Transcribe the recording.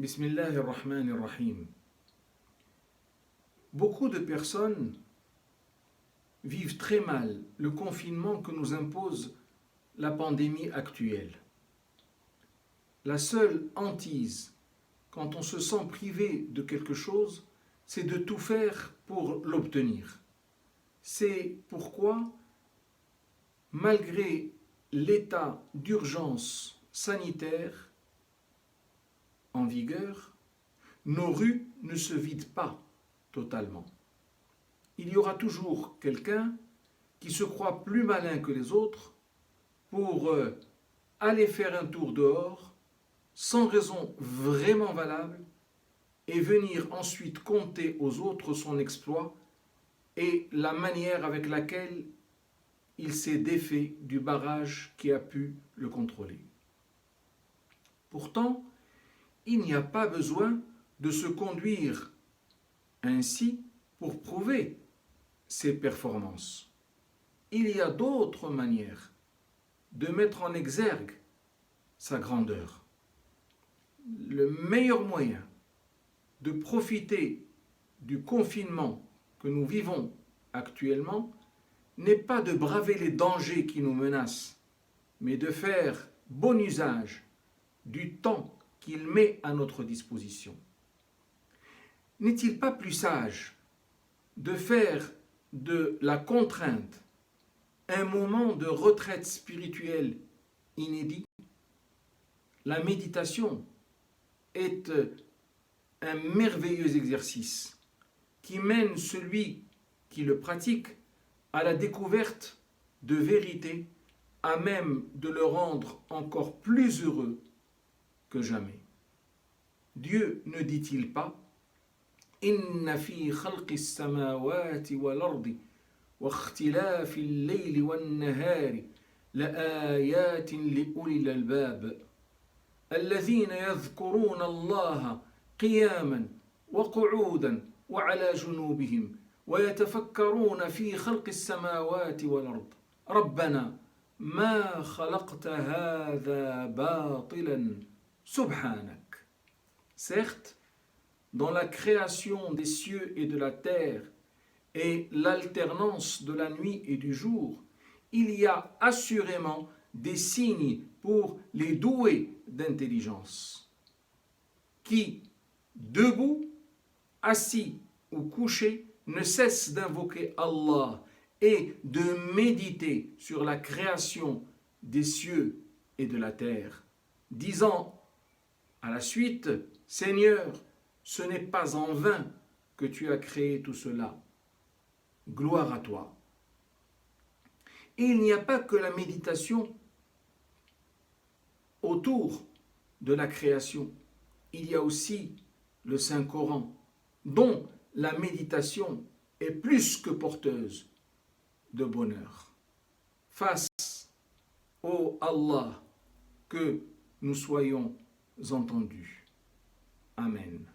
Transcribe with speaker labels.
Speaker 1: Bismillahirrahmanirrahim. Beaucoup de personnes vivent très mal le confinement que nous impose la pandémie actuelle. La seule hantise, quand on se sent privé de quelque chose, c'est de tout faire pour l'obtenir. C'est pourquoi, malgré l'état d'urgence sanitaire en vigueur, nos rues ne se vident pas totalement. Il y aura toujours quelqu'un qui se croit plus malin que les autres pour aller faire un tour dehors sans raison vraiment valable et venir ensuite conter aux autres son exploit et la manière avec laquelle il s'est défait du barrage qui a pu le contrôler. Pourtant, il n'y a pas besoin de se conduire ainsi pour prouver ses performances. Il y a d'autres manières de mettre en exergue sa grandeur. Le meilleur moyen de profiter du confinement que nous vivons actuellement n'est pas de braver les dangers qui nous menacent, mais de faire bon usage du temps qu'il met à notre disposition. N'est-il pas plus sage de faire de la contrainte un moment de retraite spirituelle inédit? La méditation est un merveilleux exercice qui mène celui qui le pratique à la découverte de vérités à même de le rendre encore plus heureux que jamais. Dieu ne dit-il pas Inna fi khalqi as-samawati wal-ardi wa ikhtilafi al-layli wan-nahari la'ayatin li-ulil albab alladhina yadhkuruna Allaha qiyaman wa qu'udan wa 'ala junubihim ويتفكرون في خلق السماوات والأرض ربنا ما خلقت هذا باطلا سبحانك. Certes, dans la création des cieux et de la terre et l'alternance de la nuit et du jour, il y a assurément des signes pour les doués d'intelligence qui, debout, assis ou couchés, ne cesse d'invoquer Allah et de méditer sur la création des cieux et de la terre, disant à la suite, Seigneur, ce n'est pas en vain que tu as créé tout cela. Gloire à toi. Et il n'y a pas que la méditation autour de la création. Il y a aussi le Saint-Coran, dont la méditation est plus que porteuse de bonheur. Face au Allah, que nous soyons entendus. Amen.